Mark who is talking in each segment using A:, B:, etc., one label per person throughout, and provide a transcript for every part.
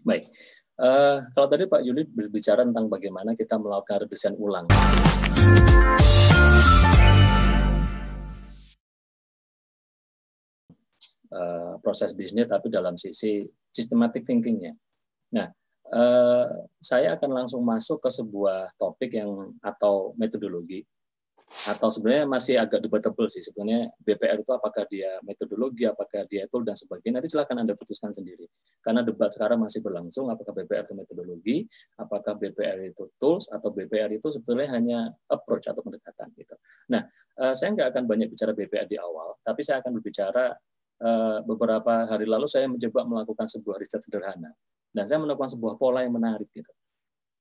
A: Baik. Kalau tadi Pak Yuli berbicara tentang bagaimana kita melakukan redesain ulang. Proses bisnis, tapi dalam sisi systematic thinking-nya. Nah, saya akan langsung masuk ke sebuah topik atau metodologi, atau sebenarnya masih agak debatable sih sebenarnya BPR itu apakah dia metodologi, apakah dia tool dan sebagainya. Nanti silakan Anda putuskan sendiri. Karena debat sekarang masih berlangsung apakah BPR itu metodologi, apakah BPR itu tools, atau BPR itu sebetulnya hanya approach atau pendekatan gitu. Nah, saya nggak akan banyak bicara BPR di awal, tapi saya akan berbicara beberapa hari lalu saya mencoba melakukan sebuah riset sederhana. Dan saya menemukan sebuah pola yang menarik gitu.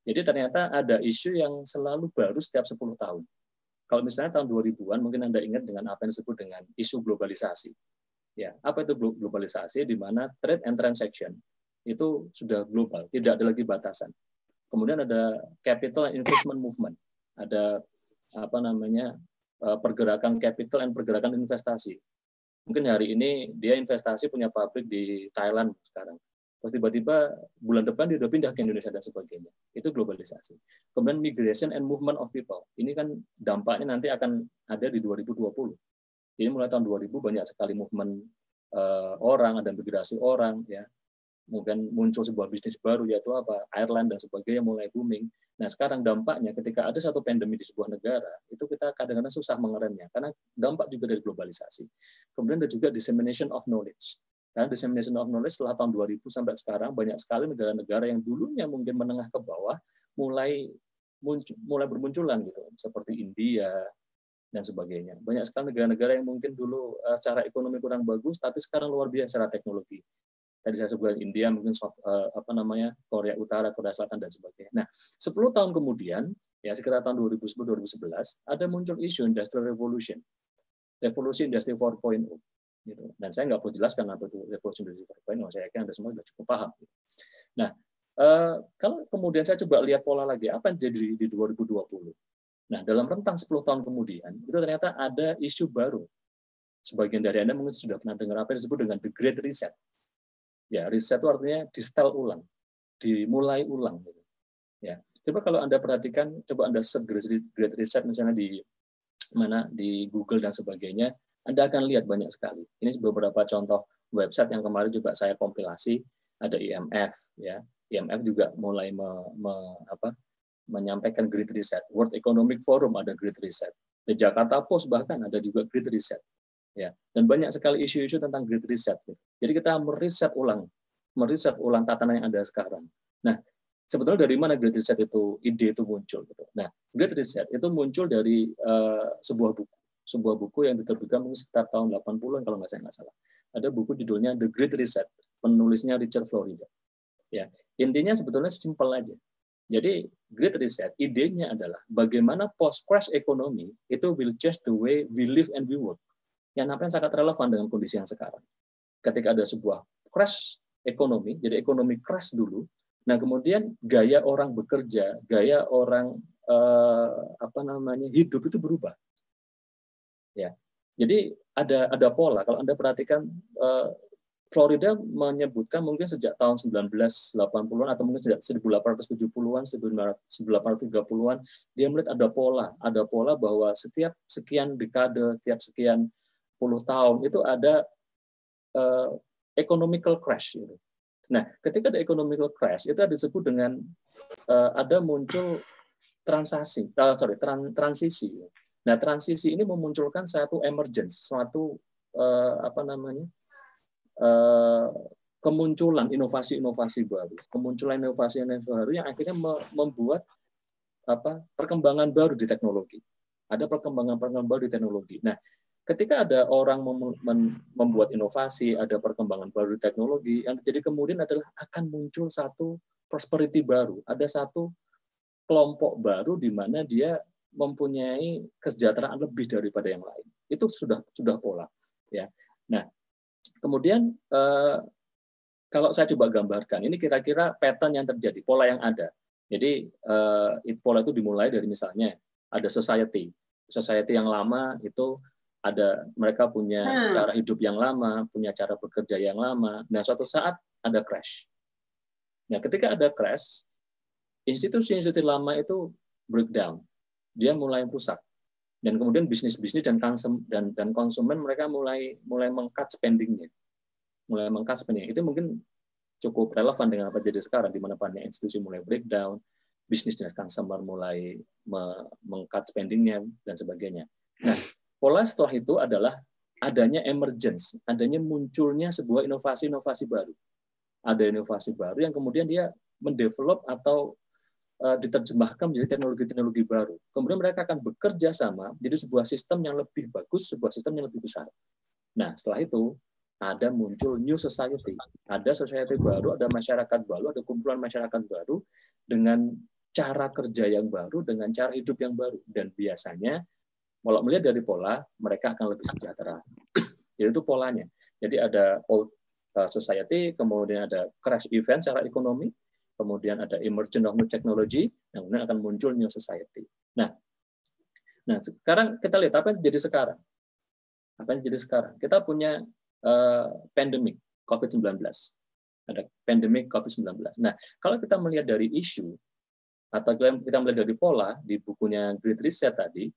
A: Jadi ternyata ada isu yang selalu baru setiap 10 tahun. Kalau misalnya tahun 2000-an, mungkin Anda ingat dengan apa yang disebut dengan isu globalisasi. Ya, apa itu globalisasi? Di mana trade and transaction itu sudah global, tidak ada lagi batasan. Kemudian ada capital and investment movement, ada pergerakan capital and pergerakan investasi. Mungkin hari ini dia investasi punya pabrik di Thailand sekarang. Terus tiba-tiba bulan depan dia udah pindah ke Indonesia dan sebagainya. Itu globalisasi. Kemudian migration and movement of people. Ini kan dampaknya nanti akan ada di 2020. Jadi mulai tahun 2000 banyak sekali movement orang, ada migrasi orang, ya. Mungkin muncul sebuah bisnis baru yaitu airline dan sebagainya mulai booming. Nah, sekarang dampaknya ketika ada satu pandemi di sebuah negara, itu kita kadang-kadang susah mengeremnya karena dampak juga dari globalisasi. Kemudian ada juga dissemination of knowledge. Karena dissemination of knowledge setelah tahun 2000 sampai sekarang banyak sekali negara-negara yang dulunya mungkin menengah ke bawah mulai bermunculan gitu, seperti India dan sebagainya. Banyak sekali negara-negara yang mungkin dulu secara ekonomi kurang bagus tapi sekarang luar biasa secara teknologi. Tadi saya sebutkan India, mungkin Korea Utara, Korea Selatan dan sebagainya. Nah, 10 tahun kemudian, ya sekitar tahun 2010-2011, ada muncul isu Industrial Revolution, revolusi Industri 4.0. Gitu. Dan saya nggak perlu jelaskan apa itu revolusi Industri 4.0, saya yakin Anda semua sudah cukup paham. Nah, kalau kemudian saya coba lihat pola lagi, apa yang jadi di 2020? Nah, dalam rentang 10 tahun kemudian, itu ternyata ada isu baru. Sebagian dari Anda mungkin sudah pernah dengar apa yang disebut dengan The Great Reset. Ya, riset itu artinya di-style ulang, dimulai ulang. Ya, coba kalau Anda perhatikan, coba Anda search Great Reset misalnya di Google dan sebagainya, Anda akan lihat banyak sekali. Ini beberapa contoh website yang kemarin juga saya kompilasi. Ada IMF, ya, IMF juga mulai menyampaikan Great Reset. World Economic Forum ada Great Reset. The Jakarta Post bahkan ada juga Great Reset. Ya, dan banyak sekali isu-isu tentang Great Reset. Jadi kita meriset ulang tatanan yang ada sekarang. Nah, sebetulnya dari mana Great Reset ide itu muncul? Gitu. Nah, Great Reset itu muncul dari sebuah buku yang diterbitkan mungkin sekitar tahun 80-an kalau nggak salah. Ada buku judulnya The Great Reset, penulisnya Richard Florida. Ya, intinya sebetulnya simpel aja. Jadi Great Reset idenya adalah bagaimana post-crash ekonomi itu will change the way we live and we work. Yang nampaknya sangat relevan dengan kondisi yang sekarang. Ketika ada sebuah crash ekonomi, jadi ekonomi crash dulu, nah kemudian gaya orang bekerja, gaya orang hidup itu berubah. Ya, jadi ada pola. Kalau Anda perhatikan, Florida menyebutkan mungkin sejak tahun 1980-an atau mungkin sejak 1870-an, 1830-an, dia melihat ada pola bahwa setiap sekian dekade, tiap sekian puluh tahun itu ada economical crash. Gitu. Nah, ketika ada economical crash itu disebut dengan ada muncul transisi. Nah, transisi ini memunculkan satu emergence, suatu kemunculan inovasi-inovasi baru, kemunculan inovasi-inovasi baru yang akhirnya membuat perkembangan baru di teknologi. Ada perkembangan baru di teknologi. Nah, ketika ada orang membuat inovasi, ada perkembangan baru di teknologi, yang terjadi kemudian adalah akan muncul satu prosperity baru. Ada satu kelompok baru di mana dia mempunyai kesejahteraan lebih daripada yang lain. Itu sudah pola. Ya. Nah, kemudian kalau saya coba gambarkan, ini kira-kira pattern yang terjadi, pola yang ada. Jadi pola itu dimulai dari misalnya ada society yang lama itu mereka punya cara hidup yang lama, punya cara bekerja yang lama. Nah, suatu saat ada crash. Nah, ketika ada crash, institusi-institusi lama itu breakdown, dia mulai rusak, dan kemudian bisnis-bisnis dan konsumen mereka mulai meng-cut spending-nya, Itu mungkin cukup relevan dengan apa jadi sekarang, di mana banyak institusi mulai breakdown, bisnis dan consumer mulai meng-cut spending-nya dan sebagainya. Nah, pola setelah itu adalah adanya emergence, adanya munculnya sebuah inovasi-inovasi baru. Ada inovasi baru yang kemudian dia mendevelop atau diterjemahkan menjadi teknologi-teknologi baru. Kemudian mereka akan bekerja sama jadi sebuah sistem yang lebih bagus, sebuah sistem yang lebih besar. Nah, setelah itu ada muncul new society. Ada society baru, ada masyarakat baru, ada kumpulan masyarakat baru dengan cara kerja yang baru, dengan cara hidup yang baru. Dan biasanya, kalau melihat dari pola, mereka akan lebih sejahtera. Jadi itu polanya. Jadi ada old society, kemudian ada crash event secara ekonomi, kemudian ada emergence of new technology, yang kemudian akan muncul new society. Nah, sekarang kita lihat apa yang terjadi sekarang. Apa yang terjadi sekarang? Kita punya pandemic COVID-19. Ada pandemic COVID-19. Nah, kalau kita melihat dari isu, atau kita melihat dari pola di bukunya Great Reset tadi,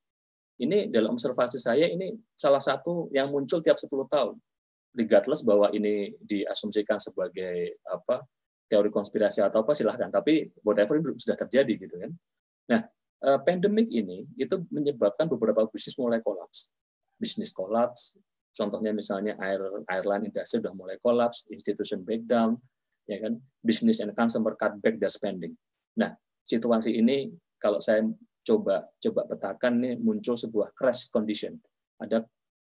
A: ini dalam observasi saya ini salah satu yang muncul tiap 10 tahun. Regardless bahwa ini diasumsikan sebagai teori konspirasi atau apa, silahkan. Tapi whatever itu sudah terjadi gitu kan. Nah, pandemic ini itu menyebabkan beberapa bisnis mulai kolaps. Bisnis kolaps, contohnya misalnya airline industry sudah mulai kolaps, institution breakdown, ya kan, business and consumer cut back their spending. Nah, situasi ini kalau saya coba petakan, ini muncul sebuah crash condition. Ada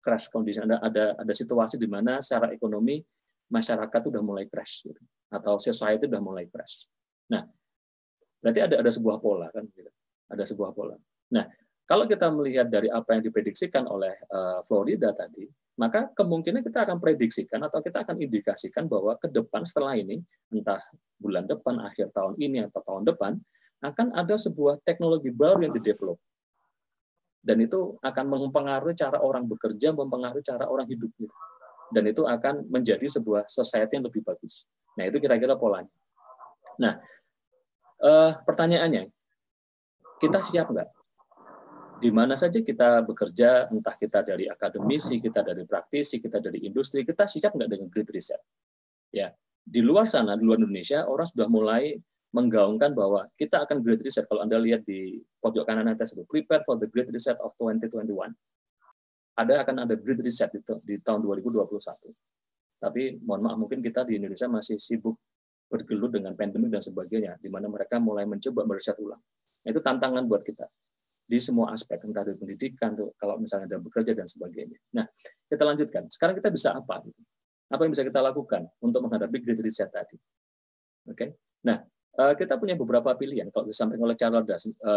A: crash condition, ada situasi di mana secara ekonomi masyarakat sudah mulai crash, gitu, atau society sudah mulai crash. Nah, berarti ada sebuah pola kan, gitu. Ada sebuah pola. Nah, kalau kita melihat dari apa yang diprediksikan oleh Florida tadi, maka kemungkinan kita akan prediksikan atau kita akan indikasikan bahwa ke depan setelah ini, entah bulan depan, akhir tahun ini atau tahun depan, akan ada sebuah teknologi baru yang didevelop. Dan itu akan mempengaruhi cara orang bekerja, mempengaruhi cara orang hidup. Gitu. Dan itu akan menjadi sebuah society yang lebih bagus. Nah, itu kira-kira polanya. Nah, pertanyaannya, kita siap nggak? Di mana saja kita bekerja, entah kita dari akademisi, kita dari praktisi, kita dari industri, kita siap nggak dengan Great Reset? Ya, di luar sana, di luar Indonesia, orang sudah mulai menggaungkan bahwa kita akan Great Reset. Kalau Anda lihat di pojok kanan atas itu, prepare for the Great Reset of 2021. Akan ada Great Reset di tahun 2021. Tapi mohon maaf, mungkin kita di Indonesia masih sibuk bergelut dengan pandemi dan sebagainya, di mana mereka mulai mencoba meriset ulang. Itu tantangan buat kita di semua aspek, entah dari pendidikan, kalau misalnya ada bekerja dan sebagainya. Nah, kita lanjutkan. Sekarang kita bisa apa? Apa yang bisa kita lakukan untuk menghadapi Great Reset tadi? Oke. Nah, kita punya beberapa pilihan. Kalau disampaikan oleh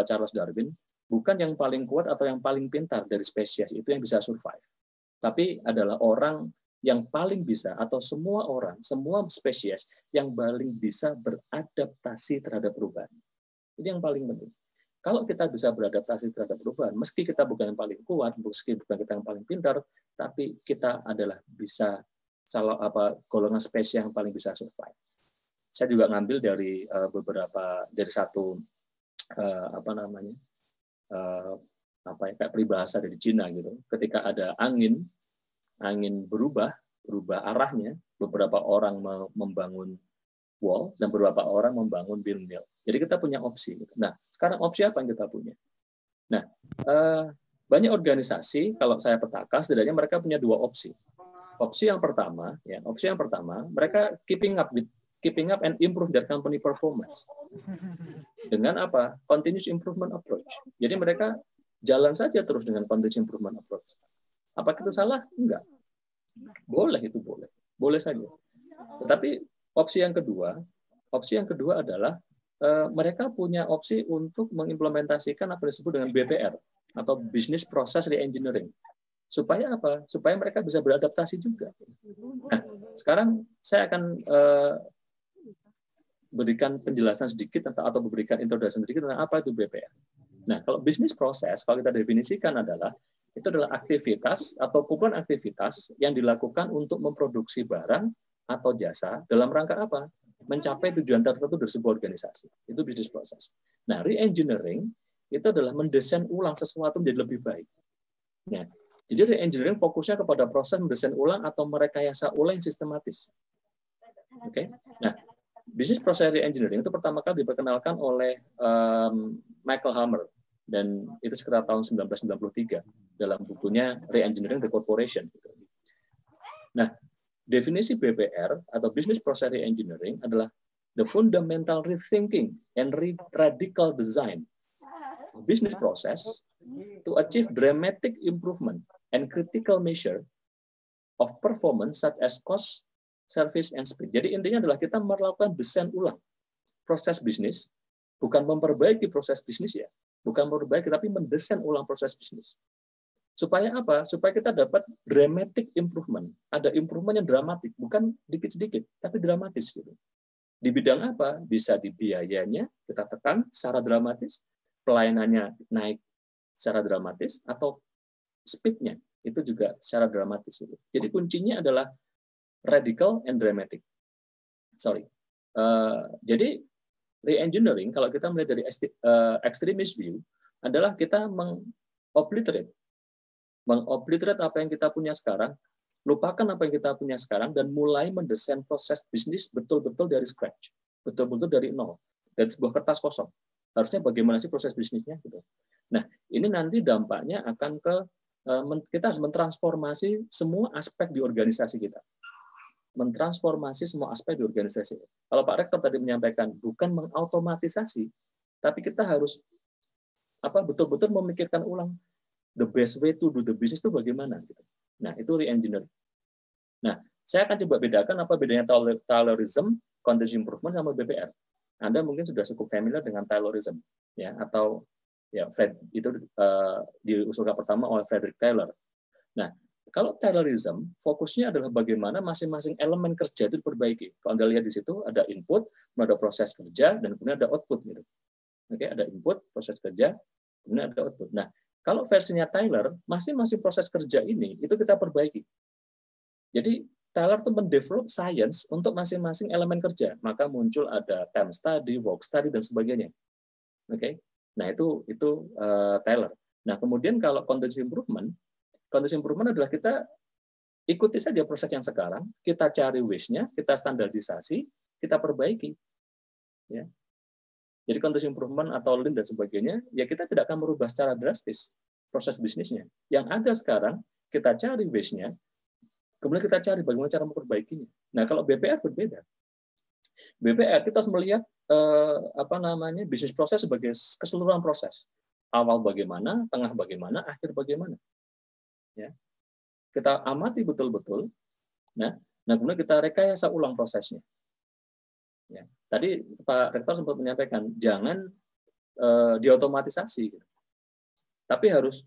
A: Charles Darwin, bukan yang paling kuat atau yang paling pintar dari spesies itu yang bisa survive, tapi adalah orang yang paling bisa, atau semua orang, semua spesies yang paling bisa beradaptasi terhadap perubahan. Ini yang paling penting. Kalau kita bisa beradaptasi terhadap perubahan, meski kita bukan yang paling kuat, meski bukan kita yang paling pintar, tapi kita adalah bisa golongan spesies yang paling bisa survive. Saya juga ngambil dari satu kayak peribahasa dari Cina gitu. Ketika ada angin berubah arahnya, beberapa orang membangun wall dan beberapa orang membangun windmill. Jadi kita punya opsi. Nah, sekarang opsi apa yang kita punya? Nah, banyak organisasi, kalau saya petakan, setidaknya mereka punya dua opsi. Opsi yang pertama, mereka keeping up and improve their company performance. Dengan apa? Continuous improvement approach. Jadi mereka jalan saja terus dengan continuous improvement approach. Apakah itu salah? Enggak. Boleh, itu boleh. Boleh saja. Tetapi opsi yang kedua adalah mereka punya opsi untuk mengimplementasikan apa yang disebut dengan BPR atau Business Process Reengineering. Supaya apa? Supaya mereka bisa beradaptasi juga. Nah, sekarang saya akan berikan penjelasan sedikit atau memberikan introduction sedikit tentang apa itu BPR. Nah, kalau business process, kalau kita definisikan itu adalah aktivitas atau kumpulan aktivitas yang dilakukan untuk memproduksi barang atau jasa dalam rangka apa? mencapai tujuan tertentu dari sebuah organisasi. Itu bisnis proses. Nah, re-engineering itu adalah mendesain ulang sesuatu menjadi lebih baik. Nah, jadi re-engineering fokusnya kepada proses mendesain ulang atau merekayasa ulang yang sistematis. Oke. Nah, bisnis proses re-engineering itu pertama kali diperkenalkan oleh Michael Hammer, dan itu sekitar tahun 1993 dalam bukunya Re-engineering the Corporation. Nah, definisi BPR atau Business Process Re-engineering adalah the fundamental rethinking and radical design of business process to achieve dramatic improvement and critical measure of performance such as cost, service, and speed. Jadi intinya adalah kita melakukan desain ulang proses bisnis, bukan memperbaiki proses bisnis ya, bukan memperbaiki tapi mendesain ulang proses bisnis. Supaya apa? Supaya kita dapat dramatic improvement. Ada improvement yang dramatik, bukan dikit-sedikit, tapi dramatis. Gitu. Di bidang apa? Bisa di biayanya, kita tekan secara dramatis, pelayanannya naik secara dramatis, atau speed-nya, itu juga secara dramatis. Gitu. Jadi kuncinya adalah radical and dramatic. Jadi re-engineering, kalau kita melihat dari extremist view, adalah kita mengobliterate apa yang kita punya sekarang, lupakan apa yang kita punya sekarang, dan mulai mendesain proses bisnis betul-betul dari scratch, betul-betul dari nol, dari sebuah kertas kosong. Harusnya bagaimana sih proses bisnisnya? Gitu. Nah, ini nanti dampaknya akan ke kita harus mentransformasi semua aspek di organisasi kita. Mentransformasi semua aspek di organisasi. Kalau Pak Rektor tadi menyampaikan bukan mengautomatisasi, tapi kita harus betul-betul memikirkan ulang the best way to do the business itu bagaimana. Gitu. Nah, itu re-engineering. Nah, saya akan coba bedakan apa bedanya Taylorism, continuous improvement sama BPR. Anda mungkin sudah cukup familiar dengan Taylorism, ya, atau ya itu diusulkan pertama oleh Frederick Taylor. Nah, kalau Taylorism fokusnya adalah bagaimana masing-masing elemen kerja itu diperbaiki. Kalau Anda lihat di situ ada input, ada proses kerja, dan kemudian ada output. Gitu. Oke, ada input, proses kerja, kemudian ada output. Nah, kalau versinya Taylor, masing-masing proses kerja ini itu kita perbaiki. Jadi Taylor itu mendevelop science untuk masing-masing elemen kerja. Maka muncul ada time study, work study, dan sebagainya. Oke, nah itu Taylor. Nah kemudian kalau continuous improvement adalah kita ikuti saja proses yang sekarang, kita cari waste-nya, kita standarisasi, kita perbaiki. Ya. Jadi continuous improvement atau lean dan sebagainya, ya kita tidak akan merubah secara drastis proses bisnisnya. Yang ada sekarang, kita cari waste-nya, kemudian kita cari bagaimana cara memperbaikinya. Nah, kalau BPR berbeda. BPR kita harus melihat bisnis proses sebagai keseluruhan proses. Awal bagaimana, tengah bagaimana, akhir bagaimana. Ya. Kita amati betul-betul. Nah, kemudian kita rekayasa ulang prosesnya. Ya. Tadi Pak Rektor sempat menyampaikan jangan diotomatisasi, gitu. Tapi harus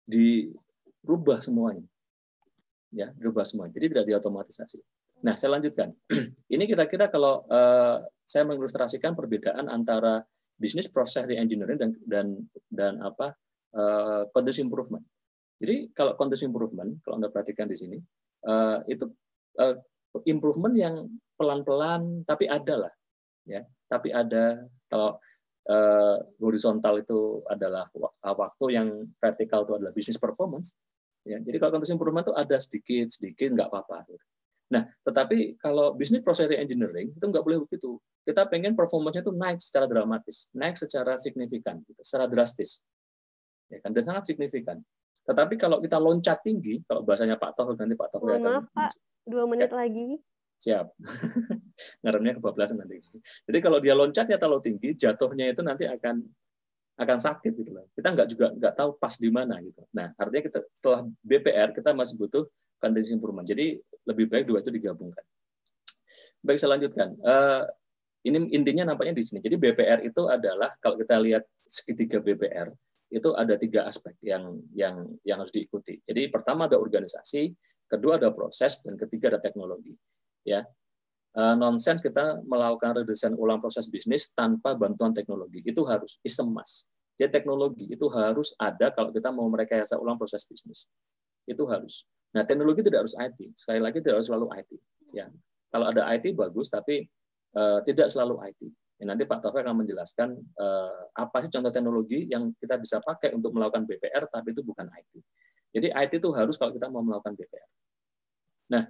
A: dirubah semuanya, ya, dirubah semuanya. Jadi tidak diotomatisasi. Nah, saya lanjutkan. Ini kira-kira kalau saya mengilustrasikan perbedaan antara bisnis proses re-engineering dan continuous improvement. Jadi kalau continuous improvement, kalau Anda perhatikan di sini, itu improvement yang pelan-pelan, tapi ada lah, ya. Tapi ada. Kalau horizontal itu adalah waktu, yang vertikal itu adalah business performance. Ya. Jadi kalau continuous improvement itu ada sedikit nggak apa-apa. Nah, tetapi kalau business process engineering itu nggak boleh begitu. Kita pengen performance-nya itu naik secara dramatis, naik secara signifikan, gitu, secara drastis, ya kan, dan sangat signifikan. Tetapi kalau kita loncat tinggi, kalau bahasanya Pak Tohur, nanti Pak Tohur akan...
B: Maaf Pak, 2 menit lagi.
A: Siap. Ngeremnya kebablasan nanti. Jadi kalau dia loncatnya terlalu tinggi, jatuhnya itu nanti akan sakit gitu loh. Kita nggak tahu pas di mana gitu. Nah, artinya kita setelah BPR kita masih butuh continuous improvement. Jadi lebih baik dua itu digabungkan. Baik, saya lanjutkan. Ini intinya nampaknya di sini. Jadi BPR itu adalah kalau kita lihat segitiga BPR itu ada 3 aspek yang harus diikuti. Jadi pertama ada organisasi, kedua ada proses, dan ketiga ada teknologi. Ya, nonsense kita melakukan redesain ulang proses bisnis tanpa bantuan teknologi. Itu harus must. Jadi teknologi itu harus ada kalau kita mau merekayasa ulang proses bisnis. Itu harus. Nah, teknologi tidak harus IT. Sekali lagi tidak harus selalu IT. Ya, kalau ada IT bagus, tapi tidak selalu IT. Ya, nanti Pak Taufik akan menjelaskan apa sih contoh teknologi yang kita bisa pakai untuk melakukan BPR, tapi itu bukan IT. Jadi IT itu harus kalau kita mau melakukan BPR. Nah,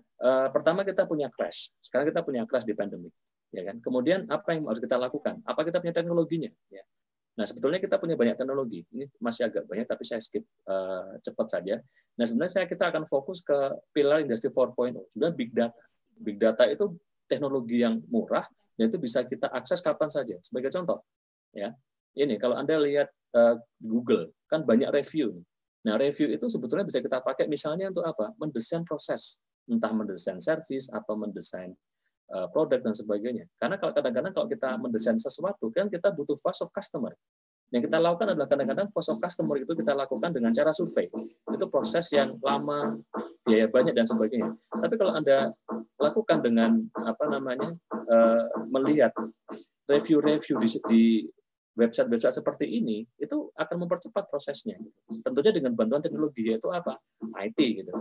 A: pertama kita punya crash. Sekarang kita punya crash di pandemi, ya kan? Kemudian apa yang harus kita lakukan? Apa kita punya teknologinya? Ya. Nah, sebetulnya kita punya banyak teknologi. Ini masih agak banyak, tapi saya skip cepat saja. Nah, sebenarnya kita akan fokus ke pilar industri 4.0, juga big data. Big data itu teknologi yang murah, dan itu bisa kita akses kapan saja. Sebagai contoh, ya, ini kalau Anda lihat Google, kan banyak review. Nah, review itu sebetulnya bisa kita pakai misalnya untuk apa? Mendesain proses, entah mendesain service atau mendesain produk dan sebagainya. Karena kalau kadang-kadang kalau kita mendesain sesuatu, kan kita butuh voice of customer. Yang kita lakukan adalah kadang-kadang voice of customer itu kita lakukan dengan cara survei. Itu proses yang lama, biaya banyak dan sebagainya. Tapi kalau Anda lakukan dengan melihat review-review di website-website seperti ini, itu akan mempercepat prosesnya. Tentunya dengan bantuan teknologi, yaitu apa? IT gitu.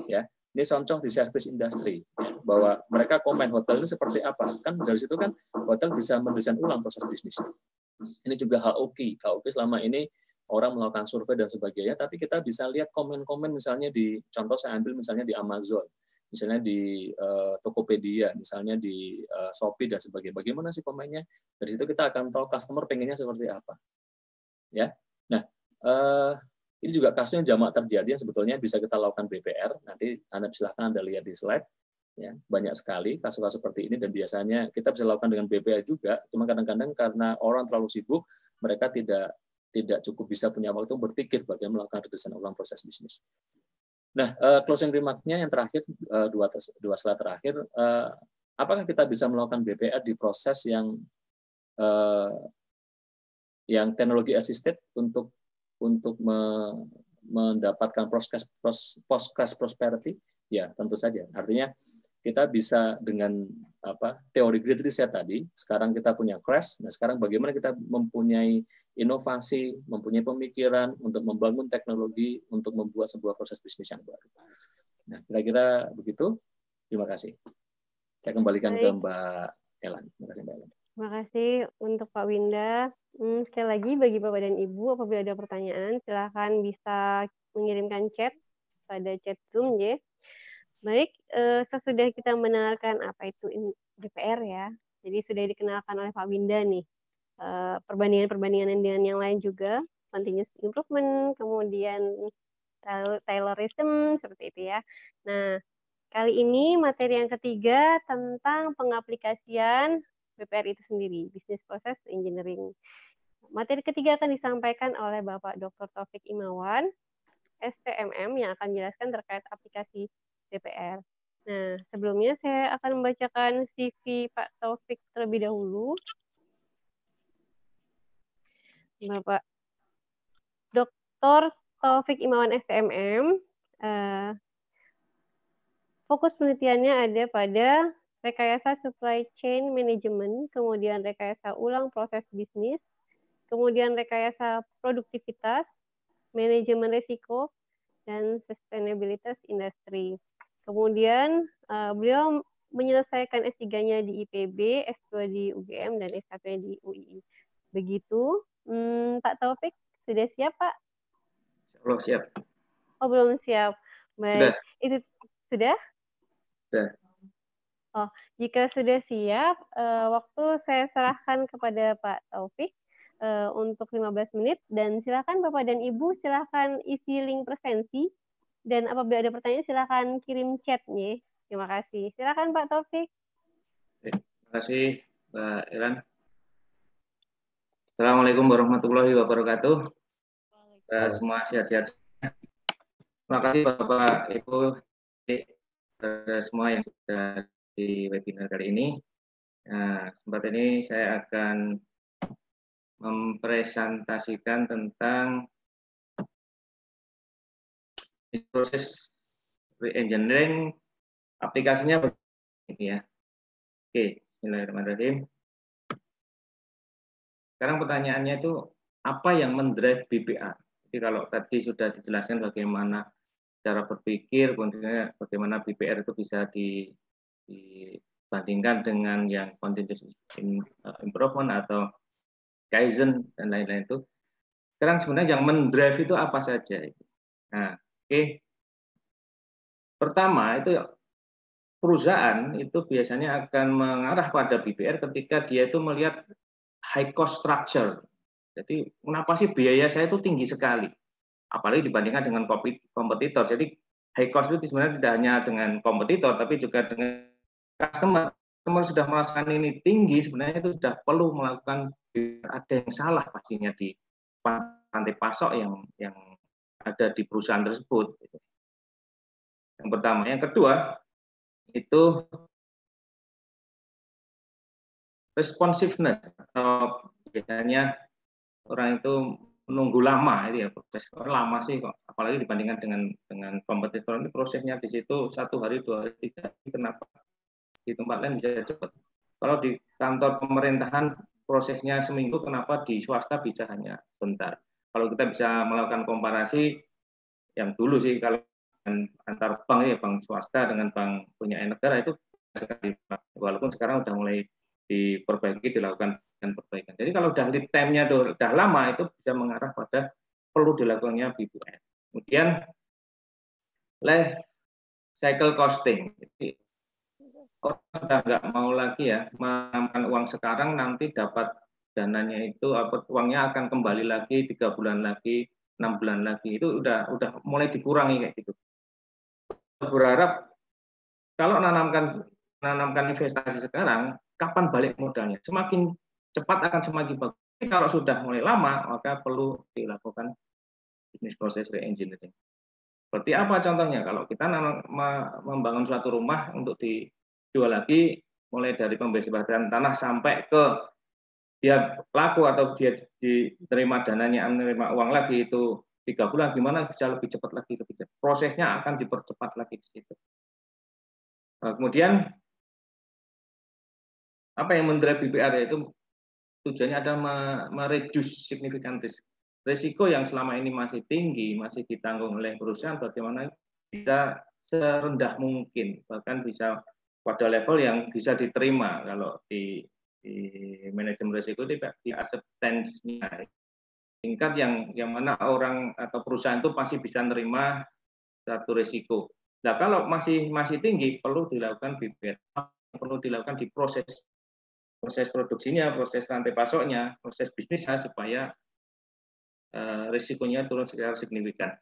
A: Ya. Ini contoh di service industry, bahwa mereka komen hotel ini seperti apa. Kan dari situ kan hotel bisa mendesain ulang proses bisnisnya. Ini juga HOK. HOK selama ini orang melakukan survei dan sebagainya, tapi kita bisa lihat komen-komen misalnya di, contoh saya ambil misalnya di Amazon, misalnya di Tokopedia, misalnya di Shopee dan sebagainya. Bagaimana sih komennya? Dari situ kita akan tahu customer pengennya seperti apa. Ya. Nah, ini juga kasusnya jamak terjadi yang sebetulnya bisa kita lakukan BPR. Nanti silahkan Anda lihat di slide. Ya, banyak sekali kasus-kasus seperti ini dan biasanya kita bisa lakukan dengan BPR juga. Cuma kadang-kadang karena orang terlalu sibuk, mereka tidak cukup bisa punya waktu berpikir bagaimana melakukan redesign ulang proses bisnis. Nah, closing remark-nya yang terakhir, dua slide terakhir, apakah kita bisa melakukan BPR di proses yang teknologi assisted untuk mendapatkan post-crash prosperity? Ya, tentu saja. Artinya kita bisa dengan teori great reset tadi, sekarang kita punya crash, nah sekarang bagaimana kita mempunyai inovasi, mempunyai pemikiran untuk membangun teknologi untuk membuat sebuah proses bisnis yang baru. Nah, kira-kira begitu. Terima kasih. Saya kembalikan ke Mbak Elan. Terima kasih, Mbak Elan.
B: Terima kasih untuk Pak Winda. Sekali lagi bagi Bapak dan Ibu, apabila ada pertanyaan, silakan bisa mengirimkan chat pada chat room, ya. Baik, sesudah kita mendengarkan apa itu BPR ya, jadi sudah dikenalkan oleh Pak Winda nih, perbandingan-perbandingan dengan yang lain juga, continuous improvement, kemudian Taylorism, seperti itu ya. Nah, kali ini materi yang ketiga tentang pengaplikasian BPR itu sendiri, Business Process Engineering. Materi ketiga akan disampaikan oleh Bapak Dr. Taufik Imawan, STMM, yang akan menjelaskan terkait aplikasi BPR. Nah, sebelumnya saya akan membacakan CV Pak Taufik terlebih dahulu. Bapak Dr. Taufik Imawan STMM, fokus penelitiannya ada pada rekayasa supply chain management, kemudian rekayasa ulang proses bisnis, kemudian rekayasa produktivitas, manajemen risiko, dan sustainabilitas industri. Kemudian beliau menyelesaikan S3-nya di IPB, S2 di UGM, dan S1-nya di UII. Begitu. Pak Taufik, sudah siap, Pak?
C: Belum siap.
B: Oh, belum siap. Baik.
C: Sudah.
B: Itu sudah?
C: Sudah.
B: Oh, jika sudah siap, waktu saya serahkan kepada Pak Taufik untuk 15 menit, dan silakan Bapak dan Ibu silakan isi link presensi, dan apabila ada pertanyaan silakan kirim chatnya. Terima kasih. Silakan Pak Taufik.
C: Terima kasih Mbak Elan. Assalamualaikum warahmatullahi wabarakatuh. Semua sehat-sehat. Terima kasih Bapak Ibu semua yang sudah di webinar kali ini. Nah, kesempatan ini saya akan mempresentasikan tentang proses engineering, aplikasinya begini ya. Oke, bismillahirrahmanirrahim. Sekarang pertanyaannya itu apa yang mendrive BPR? Jadi kalau tadi sudah dijelaskan bagaimana cara berpikir, bagaimana BPR itu bisa bandingkan dengan yang continuous improvement atau Kaizen dan lain-lain itu. Sekarang sebenarnya yang mendrive itu apa saja? Nah, oke. Pertama itu perusahaan itu biasanya akan mengarah pada BPR ketika dia itu melihat high cost structure. Jadi kenapa sih biaya saya itu tinggi sekali? Apalagi dibandingkan dengan kompetitor. Jadi high cost itu sebenarnya tidak hanya dengan kompetitor, tapi juga dengan customer. Customer sudah merasakan ini tinggi, sebenarnya itu sudah perlu melakukan, ada yang salah pastinya di rantai pasok yang ada di perusahaan tersebut. Yang pertama. Yang kedua, itu responsiveness, atau biasanya orang itu menunggu lama, itu ya proses lama sih kok, apalagi dibandingkan dengan kompetitor. Ini prosesnya di situ 1 hari, 2 hari, 3 hari, kenapa di tempat lain bisa cepat? Kalau di kantor pemerintahan prosesnya seminggu, kenapa di swasta bisa hanya sebentar? Kalau kita bisa melakukan komparasi yang dulu sih, kalau antar bank ya, bank swasta dengan bank punya negara itu sekali, walaupun sekarang sudah mulai diperbaiki, dilakukan perbaikan. Jadi kalau udah lead time-nya udah lama, itu bisa mengarah pada perlu dilakukannya BPR. Kemudian life cycle costing. Jadi orang sudah nggak mau lagi ya menanamkan uang sekarang, nanti dapat dananya itu, uangnya akan kembali lagi 3 bulan lagi, 6 bulan lagi. Itu udah mulai dikurangi kayak gitu. Berharap kalau menanamkan investasi sekarang, kapan balik modalnya? Semakin cepat akan semakin bagus. Tapi kalau sudah mulai lama, maka perlu dilakukan business process re-engineering. Seperti apa contohnya? Kalau kita membangun suatu rumah untuk dijual lagi, mulai dari pembebasan tanah sampai ke dia laku atau dia diterima dananya, menerima uang lagi, itu 3 bulan, gimana bisa lebih cepat lagi? Prosesnya akan dipercepat lagi di situ. Kemudian apa yang mendrive BPR, yaitu tujuannya adalah mereduce significant risk. Risiko yang selama ini masih tinggi, masih ditanggung oleh perusahaan, bagaimana bisa serendah mungkin, bahkan bisa pada level yang bisa diterima. Kalau di manajemen risiko itu di acceptance-nya, tingkat yang mana orang atau perusahaan itu pasti bisa menerima satu risiko. Nah, kalau masih tinggi, perlu dilakukan BPR, perlu dilakukan di proses produksinya, proses rantai pasoknya, proses bisnisnya, supaya risikonya turun secara signifikan.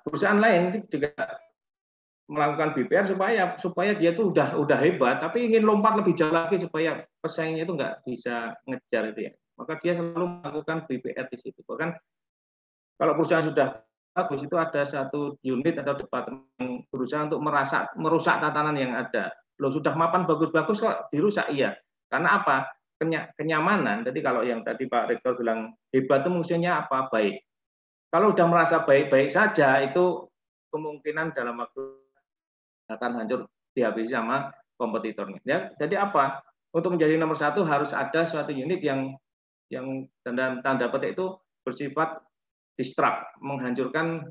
C: Perusahaan lain juga melakukan BPR supaya dia tuh udah hebat, tapi ingin lompat lebih jauh lagi supaya pesaingnya itu nggak bisa ngejar itu ya. Maka dia selalu melakukan BPR di situ. Bahkan kalau perusahaan sudah bagus, itu ada satu unit atau departemen berusaha untuk merusak tatanan yang ada. Loh, sudah mapan bagus-bagus kok dirusak? Iya. Karena apa? Kenyamanan. Jadi kalau yang tadi Pak Rektor bilang hebat itu maksudnya apa? Baik. Kalau sudah merasa baik-baik saja, itu kemungkinan dalam waktu akan hancur, dihabisi sama kompetitornya. Ya, jadi apa? Untuk menjadi nomor 1 harus ada suatu unit yang tanda petik itu bersifat disrupt, menghancurkan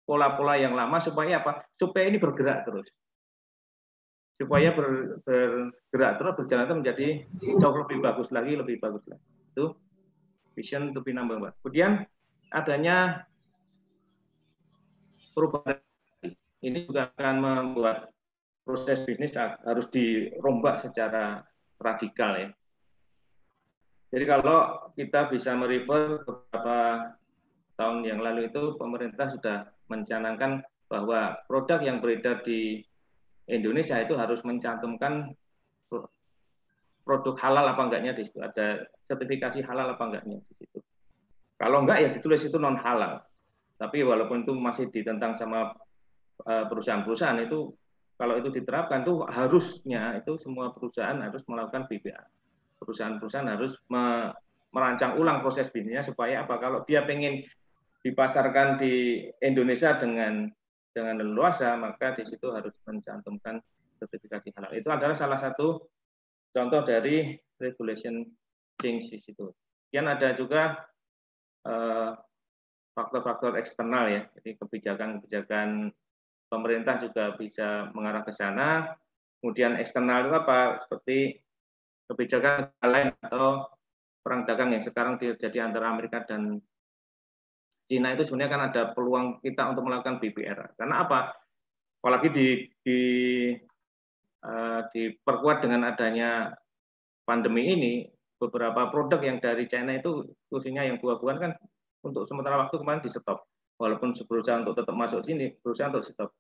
C: pola-pola yang lama, supaya apa? Supaya ini bergerak terus. Supaya bergerak terus, berjalan terus menjadi jauh lebih bagus lagi. Itu vision to be number 1. Kemudian adanya perubahan ini juga akan membuat proses bisnis harus dirombak secara radikal ya. Jadi kalau kita bisa merefer beberapa tahun yang lalu, itu pemerintah sudah mencanangkan bahwa produk yang beredar di Indonesia itu harus mencantumkan produk halal apa enggaknya di situ, ada sertifikasi halal apa enggaknya di situ. Kalau enggak ya ditulis itu non halal. Tapi walaupun itu masih ditentang sama perusahaan-perusahaan, itu kalau itu diterapkan tuh harusnya itu semua perusahaan harus melakukan BPR. Perusahaan-perusahaan harus merancang ulang proses bisnisnya supaya apa? Kalau dia pengen dipasarkan di Indonesia dengan leluasa, maka di situ harus mencantumkan sertifikasi halal. Itu adalah salah satu contoh dari regulation change di situ. Kemudian ada juga faktor-faktor eksternal ya, jadi kebijakan pemerintah juga bisa mengarah ke sana. Kemudian eksternal itu apa? Seperti kebijakan lain atau perang dagang yang sekarang terjadi antara Amerika dan Cina itu sebenarnya kan ada peluang kita untuk melakukan BBR. Karena apa? Apalagi diperkuat dengan adanya pandemi ini, beberapa produk yang dari China itu khususnya yang buah-buahan kan untuk sementara waktu kemarin di stop. Walaupun berusaha untuk tetap masuk sini, berusaha untuk stop.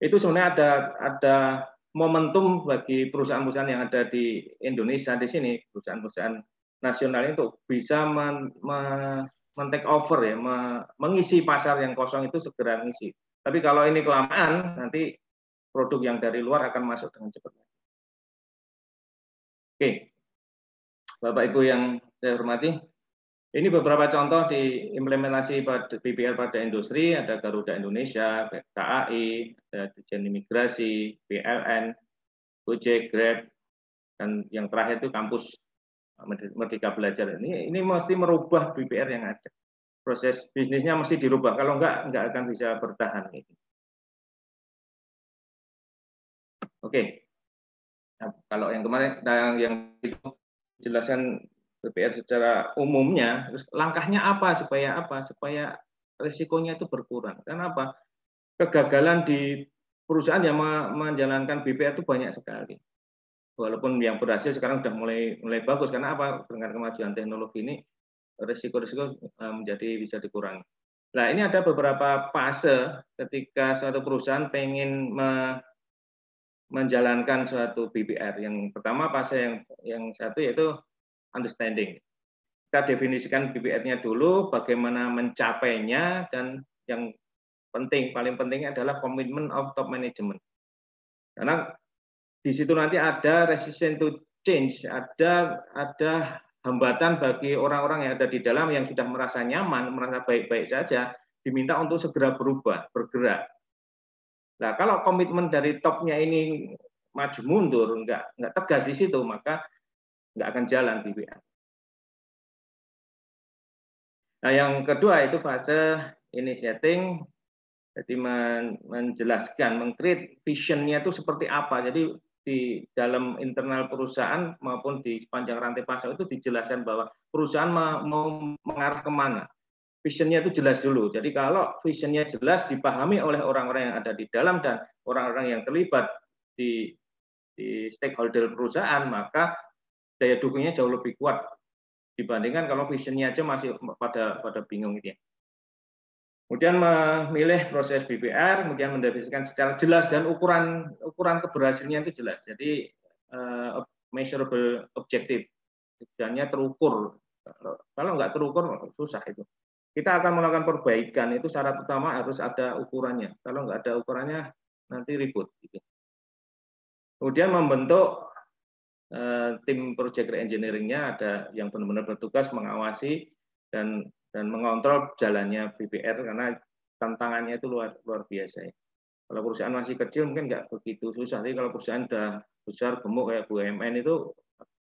C: Itu sebenarnya ada momentum bagi perusahaan-perusahaan yang ada di Indonesia di sini, perusahaan-perusahaan nasional itu bisa men-take over ya, mengisi pasar yang kosong itu segera mengisi. Tapi kalau ini kelamaan, nanti produk yang dari luar akan masuk dengan cepat. Oke, Bapak Ibu yang saya hormati, ini beberapa contoh di implementasi BBR pada industri, ada Garuda Indonesia, KAI, ada Dirjen Imigrasi, PLN, Gojek, Grab, dan yang terakhir itu kampus Merdeka Belajar. Ini mesti merubah BBR yang ada. Proses bisnisnya mesti dirubah, kalau enggak akan bisa bertahan. Oke. Nah, kalau yang kemarin yang itu jelaskan BBR secara umumnya, terus langkahnya apa supaya risikonya itu berkurang. Kenapa? Kegagalan di perusahaan yang menjalankan BBR itu banyak sekali. Walaupun yang berhasil sekarang sudah mulai bagus, karena apa? Dengan kemajuan teknologi ini risiko-risiko menjadi bisa dikurangi. Nah, ini ada beberapa fase ketika suatu perusahaan pengen menjalankan suatu BBR. Yang pertama fase yang satu yaitu understanding. Kita definisikan BBR-nya dulu, bagaimana mencapainya, dan yang paling penting adalah commitment of top management. Karena di situ nanti ada resistance to change, ada hambatan bagi orang-orang yang ada di dalam yang sudah merasa nyaman, merasa baik-baik saja, diminta untuk segera berubah, bergerak. Nah, kalau komitmen dari topnya ini maju mundur, nggak tegas di situ, maka nggak akan jalan BBR. Nah, yang kedua itu fase initiating, jadi menjelaskan, meng-create vision-nya itu seperti apa. Jadi di dalam internal perusahaan maupun di sepanjang rantai pasok itu dijelaskan bahwa perusahaan mau mengarah kemana. Vision-nya itu jelas dulu. Jadi kalau vision-nya jelas dipahami oleh orang-orang yang ada di dalam dan orang-orang yang terlibat di stakeholder perusahaan, maka daya dukungnya jauh lebih kuat dibandingkan kalau vision-nya aja masih pada bingung gitu ya. Kemudian memilih proses BBR, kemudian mendefinisikan secara jelas dan ukuran keberhasilannya itu jelas. Jadi measurable objective, tujuannya terukur. Kalau nggak terukur susah itu. Kita akan melakukan perbaikan, itu syarat utama harus ada ukurannya. Kalau nggak ada ukurannya, nanti ribut. Gitu. Kemudian membentuk tim project re-engineering-nya, ada yang benar-benar bertugas mengawasi dan mengontrol jalannya BBR, karena tantangannya itu luar biasa. Ya. Kalau perusahaan masih kecil mungkin nggak begitu susah, tapi kalau perusahaan sudah besar, gemuk kayak BUMN itu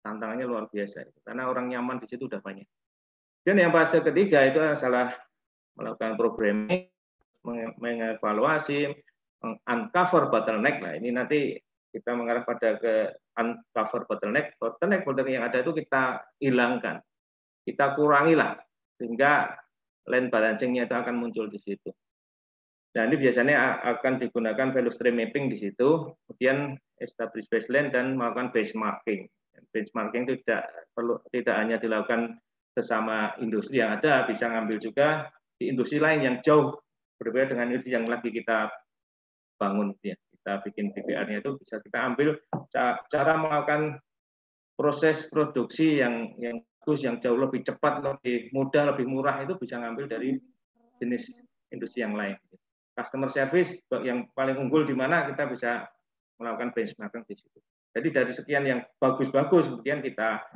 C: tantangannya luar biasa. Karena orang nyaman di situ udah banyak. Dan yang fase ketiga itu adalah melakukan programming, mengevaluasi, uncover bottleneck. Nah, ini nanti kita mengarah pada ke uncover bottleneck yang ada itu kita hilangkan, kita kurangilah sehingga land balancing-nya itu akan muncul di situ. Nah, ini biasanya akan digunakan value stream mapping di situ, kemudian establish baseline dan melakukan benchmarking. Benchmarking itu tidak hanya dilakukan sesama industri yang ada, bisa ngambil juga di industri lain yang jauh berbeda dengan industri yang lagi kita bangun. Ya. Kita bikin BBR-nya itu bisa kita ambil cara melakukan proses produksi yang bagus, yang jauh lebih cepat, lebih mudah, lebih murah, itu bisa ngambil dari jenis industri yang lain. Customer service yang paling unggul di mana, kita bisa melakukan benchmarking di situ. Jadi dari sekian yang bagus-bagus, kemudian kita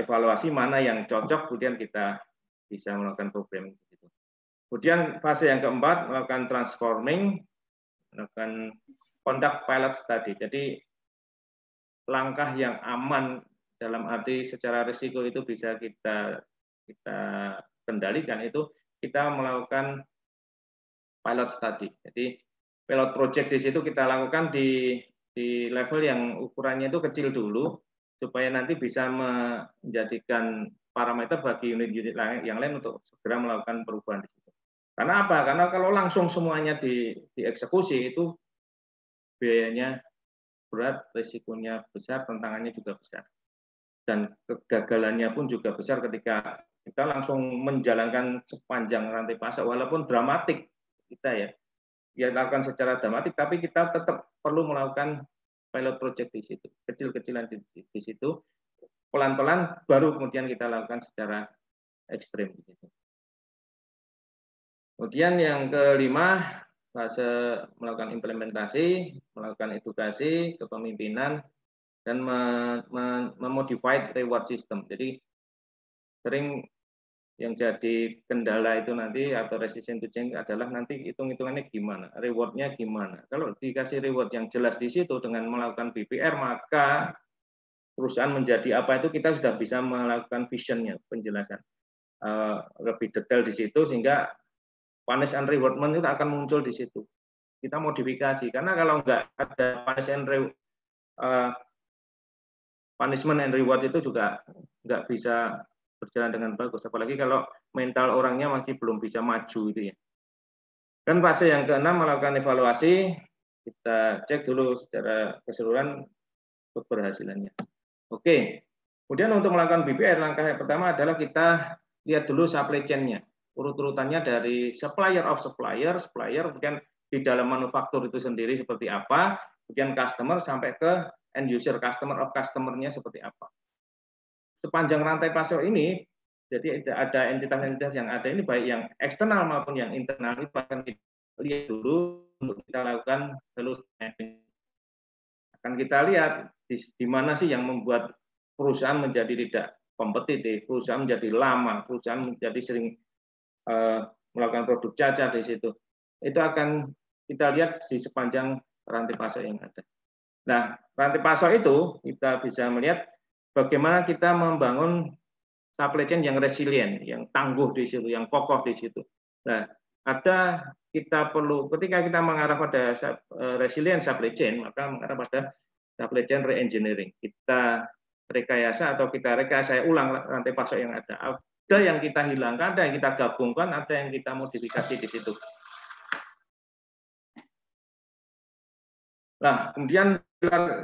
C: evaluasi mana yang cocok, kemudian kita bisa melakukan programming. Kemudian fase yang keempat, melakukan transforming, melakukan conduct pilot study. Jadi langkah yang aman dalam arti secara risiko itu bisa kita kendalikan, itu kita melakukan pilot study. Jadi pilot project di situ kita lakukan di di level yang ukurannya itu kecil dulu, supaya nanti bisa menjadikan parameter bagi unit-unit yang lain untuk segera melakukan perubahan di situ. Karena apa? Karena kalau langsung semuanya dieksekusi itu biayanya berat, risikonya besar, tantangannya juga besar. Dan kegagalannya pun juga besar ketika kita langsung menjalankan sepanjang rantai pasok, walaupun dramatik kita ya lakukan secara dramatik, tapi kita tetap perlu melakukan pilot project di situ, kecil-kecilan di situ, pelan-pelan, baru kemudian kita lakukan secara ekstrim. Kemudian yang kelima, fase melakukan implementasi, melakukan edukasi, kepemimpinan, dan memodified reward system. Jadi sering yang jadi kendala itu nanti atau resisten to change adalah nanti hitung-hitungannya gimana, rewardnya gimana. Kalau dikasih reward yang jelas di situ dengan melakukan BPR, maka perusahaan menjadi apa itu kita sudah bisa melakukan visionnya, penjelasan lebih detail di situ, sehingga punish and rewardment itu akan muncul di situ. Kita modifikasi, karena kalau nggak ada punishment and reward itu juga nggak bisa berjalan dengan bagus, apalagi kalau mental orangnya masih belum bisa maju itu ya. Dan fase yang keenam melakukan evaluasi, kita cek dulu secara keseluruhan keberhasilannya. Oke, kemudian untuk melakukan BPR, langkah yang pertama adalah kita lihat dulu supply chain-nya, urut-urutannya dari supplier of supplier, kemudian di dalam manufaktur itu sendiri seperti apa, kemudian customer sampai ke end user, customer of customer-nya seperti apa. Sepanjang rantai pasok ini, jadi ada entitas-entitas yang ada ini, baik yang eksternal maupun yang internal, itu akan kita lihat dulu untuk kita lakukan solusi mapping. Akan kita lihat di mana sih yang membuat perusahaan menjadi tidak kompetitif, perusahaan menjadi lama, perusahaan menjadi sering melakukan produk cacat di situ. Itu akan kita lihat di sepanjang rantai pasok yang ada. Nah, rantai pasok itu kita bisa melihat bagaimana kita membangun supply chain yang resilient, yang tangguh di situ, yang kokoh di situ. Nah, kita perlu ketika kita mengarah pada resilient supply chain, maka mengarah pada supply chain re-engineering. Kita rekayasa atau kita rekayasa ulang rantai pasok yang ada. Ada yang kita hilangkan, ada yang kita gabungkan, ada yang kita modifikasi di situ. Nah, kemudian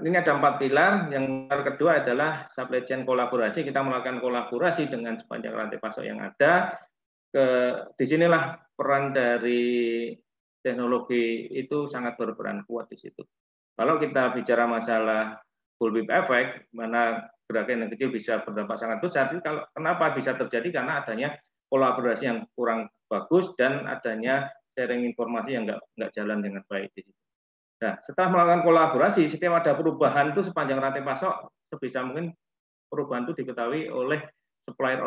C: ini ada 4 pilar. Yang pilar kedua adalah supply chain kolaborasi. Kita melakukan kolaborasi dengan sepanjang rantai pasok yang ada. Disinilah peran dari teknologi itu sangat berperan kuat di situ. Kalau kita bicara masalah bullwhip effect, mana gerakan yang kecil bisa berdampak sangat besar. Kenapa bisa terjadi? Karena adanya kolaborasi yang kurang bagus dan adanya sharing informasi yang nggak jalan dengan baik di situ. Nah, setelah melakukan kolaborasi, setiap ada perubahan itu sepanjang rantai pasok, sebisa mungkin perubahan itu diketahui oleh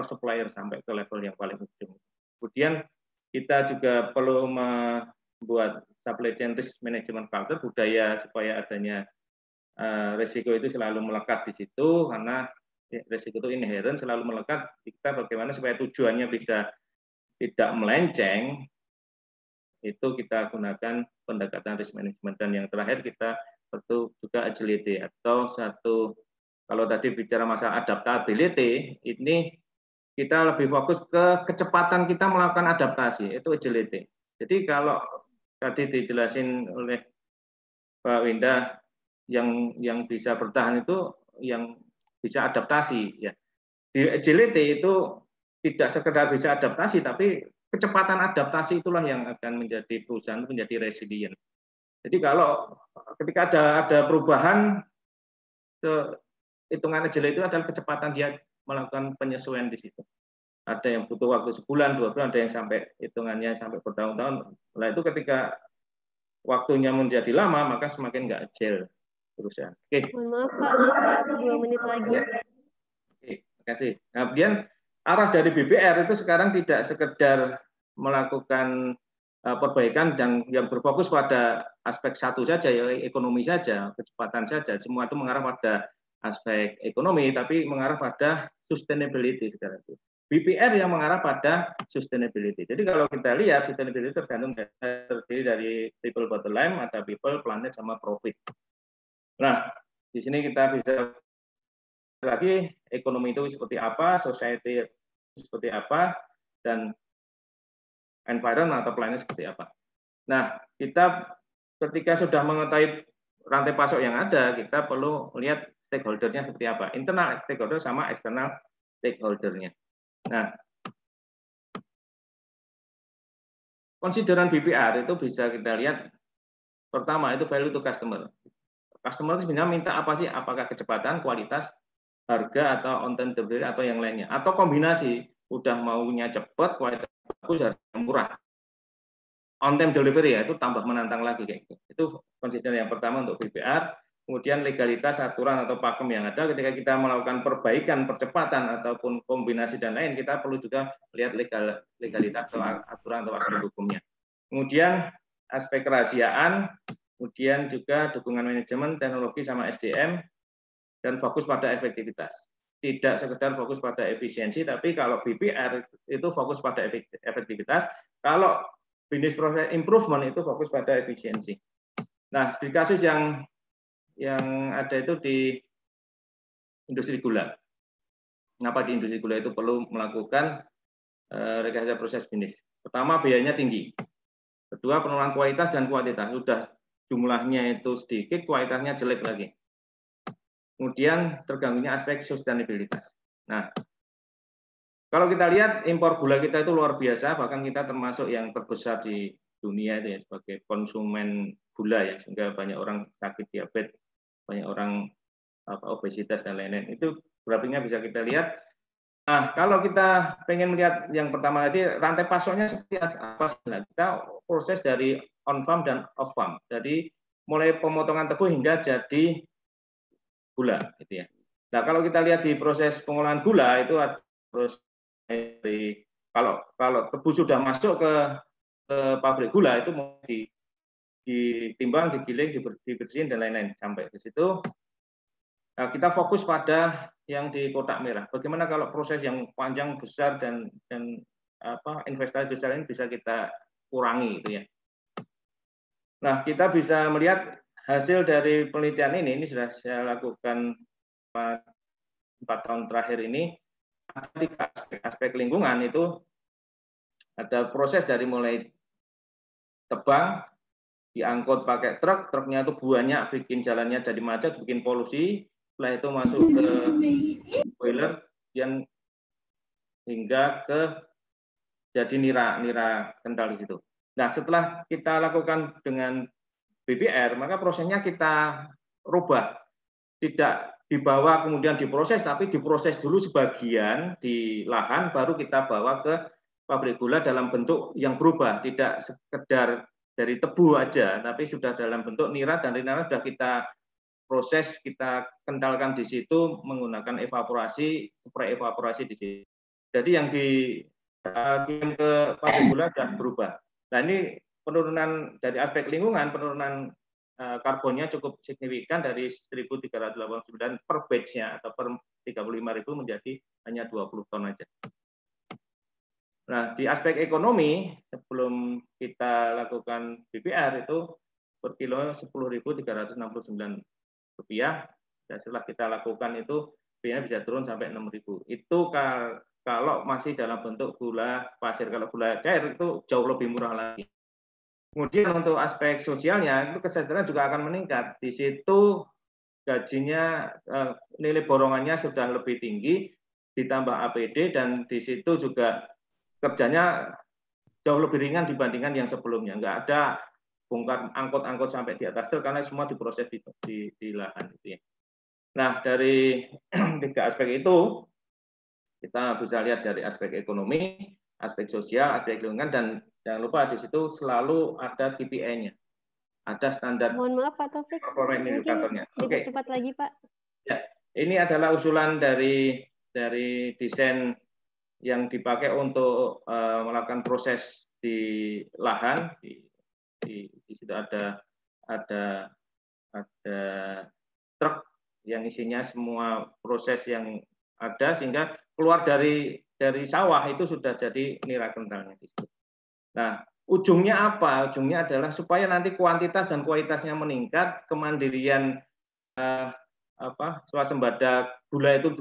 C: supplier sampai ke level yang paling ujung. Kemudian kita juga perlu membuat supply chain risk management culture, budaya supaya adanya risiko itu selalu melekat di situ, karena risiko itu inherent selalu melekat. Kita bagaimana supaya tujuannya bisa tidak melenceng, itu kita gunakan pendekatan risk management. Dan yang terakhir kita perlu juga agility, atau kalau tadi bicara masalah adaptability, ini kita lebih fokus ke kecepatan kita melakukan adaptasi, itu agility. Jadi kalau tadi dijelasin oleh Pak Winda, yang bisa bertahan itu yang bisa adaptasi ya. Di agility itu tidak sekedar bisa adaptasi, tapi kecepatan adaptasi itulah yang akan menjadi perusahaan menjadi resilient. Jadi kalau ketika ada perubahan, hitungan agility itu adalah kecepatan dia melakukan penyesuaian di situ. Ada yang butuh waktu sebulan, 2 bulan, ada yang sampai hitungannya sampai bertahun-tahun. Nah itu ketika waktunya menjadi lama, maka semakin nggak agile perusahaan. Oke.
B: Mohon maaf Pak, 2 menit lagi.
C: Oke, terima kasih. Nah, kemudian arah dari BPR itu sekarang tidak sekedar melakukan perbaikan dan yang berfokus pada aspek satu saja, ya ekonomi saja, kecepatan saja. Semua itu mengarah pada aspek ekonomi, tapi mengarah pada sustainability sekarang itu. BPR yang mengarah pada sustainability. Jadi kalau kita lihat sustainability tergantung terdiri dari triple bottom line, ada people, planet, sama profit. Nah, di sini kita bisa lagi ekonomi itu seperti apa, society seperti apa, dan environment atau plannya seperti apa. Nah, kita ketika sudah mengetahui rantai pasok yang ada, kita perlu melihat stakeholder-nya seperti apa. Internal stakeholder sama eksternal stakeholder-nya. Nah, konsideran BPR itu bisa kita lihat, pertama itu value to customer. Customer itu sebenarnya minta apa sih? Apakah kecepatan, kualitas, harga, atau on time delivery, atau yang lainnya. Atau kombinasi, udah maunya cepat, kualitas bagus, harga murah. On time delivery ya, itu tambah menantang lagi kayak gitu. Itu konsideran yang pertama untuk BPR. Kemudian legalitas, aturan, atau pakem yang ada ketika kita melakukan perbaikan, percepatan, ataupun kombinasi dan lain, kita perlu juga lihat legalitas atau aturan atau aspek hukumnya. Kemudian aspek kerahasiaan, kemudian juga dukungan manajemen, teknologi, sama SDM, dan fokus pada efektivitas. Tidak sekedar fokus pada efisiensi, tapi kalau BPR itu fokus pada efektivitas, kalau business process improvement itu fokus pada efisiensi. Nah, di kasus yang ada itu di industri gula. Mengapa di industri gula itu perlu melakukan rekayasa proses bisnis? Pertama, biayanya tinggi. Kedua, penurunan kualitas dan kuantitas. Sudah jumlahnya itu sedikit, kualitasnya jelek lagi. Kemudian terganggunya aspek sustainabilitas. Nah, kalau kita lihat impor gula kita itu luar biasa, bahkan kita termasuk yang terbesar di dunia itu ya, sebagai konsumen gula ya, sehingga banyak orang sakit diabetes, banyak orang obesitas dan lain-lain. Itu grafiknya bisa kita lihat. Nah, kalau kita pengen melihat yang pertama tadi, rantai pasoknya seperti apa? Nah, kita proses dari on farm dan off farm. Jadi mulai pemotongan tebu hingga jadi gula, gitu ya. Nah, kalau kita lihat di proses pengolahan gula itu ada proses dari kalau tebu sudah masuk ke pabrik gula itu mau ditimbang, digiling, dibersihin dan lain-lain sampai ke situ. Nah, kita fokus pada yang di kotak merah. Bagaimana kalau proses yang panjang besar dan investasi besar ini bisa kita kurangi, gitu ya. Nah, kita bisa melihat hasil dari penelitian ini sudah saya lakukan 4 tahun terakhir ini. Ada 3 aspek lingkungan itu, ada proses dari mulai tebang, diangkut pakai truk, truknya itu banyak, bikin jalannya jadi macet, bikin polusi. Setelah itu masuk ke boiler, dan hingga ke jadi nira kental di situ. Nah, setelah kita lakukan dengan BPR, maka prosesnya kita rubah. Tidak dibawa kemudian diproses, tapi diproses dulu sebagian di lahan, baru kita bawa ke pabrik gula dalam bentuk yang berubah. Tidak sekedar dari tebu aja, tapi sudah dalam bentuk nira, dan nira sudah kita proses, kita kentalkan di situ menggunakan evaporasi, spray evaporasi di situ. Jadi yang dikirim ke pabrik gula sudah berubah. Nah, ini penurunan dari aspek lingkungan, penurunan karbonnya cukup signifikan dari 1.389 per batch-nya atau per 35.000 menjadi hanya 20 ton aja. Nah, di aspek ekonomi, sebelum kita lakukan BPR itu per kilo 10.369 rupiah. Dan setelah kita lakukan itu biayanya bisa turun sampai 6.000. Itu kalau masih dalam bentuk gula pasir. Kalau gula cair itu jauh lebih murah lagi. Kemudian untuk aspek sosialnya itu kesejahteraan juga akan meningkat. Di situ gajinya, nilai borongannya sudah lebih tinggi, ditambah APD, dan di situ juga kerjanya jauh lebih ringan dibandingkan yang sebelumnya. Nggak ada bongkar angkut-angkut sampai di atas truk, karena semua diproses di lahan. Gitu ya. Nah, dari 3 aspek itu, kita bisa lihat dari aspek ekonomi, aspek sosial, aspek lingkungan, dan jangan lupa di situ selalu ada KPI-nya. Ada standar.
B: Mohon maaf Pak Taufik, mungkin dipercepat lagi Pak.
C: Ya, ini adalah usulan dari desain yang dipakai untuk melakukan proses di lahan. Di situ ada truk yang isinya semua proses yang ada, sehingga keluar dari sawah itu sudah jadi nira kentalnya. Nah, ujungnya apa? Ujungnya adalah supaya nanti kuantitas dan kualitasnya meningkat, kemandirian swasembada gula itu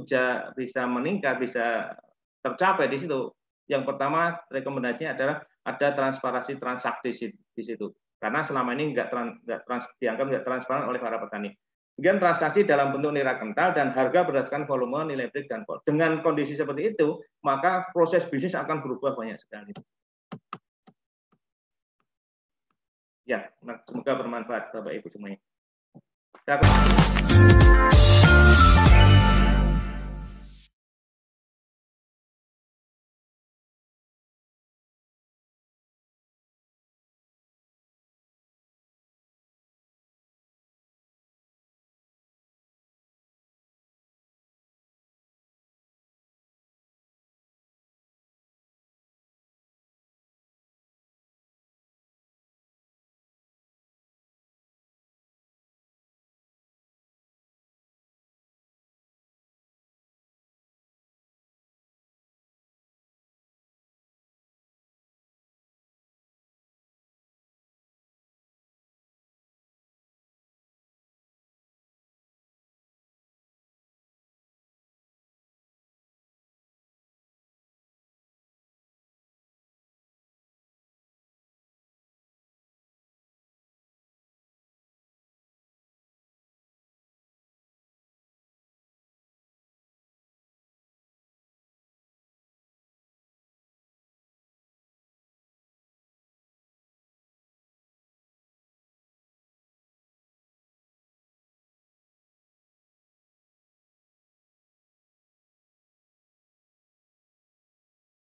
C: bisa meningkat, bisa tercapai di situ. Yang pertama rekomendasinya adalah ada transparansi transaksi di situ. Karena selama ini dianggap nggak transparan oleh para petani. Kemudian transaksi dalam bentuk nilai kental dan harga berdasarkan volume, nilai break, dan cost. Dengan kondisi seperti itu, maka proses bisnis akan berubah banyak sekali. Ya, semoga bermanfaat Bapak Ibu semuanya.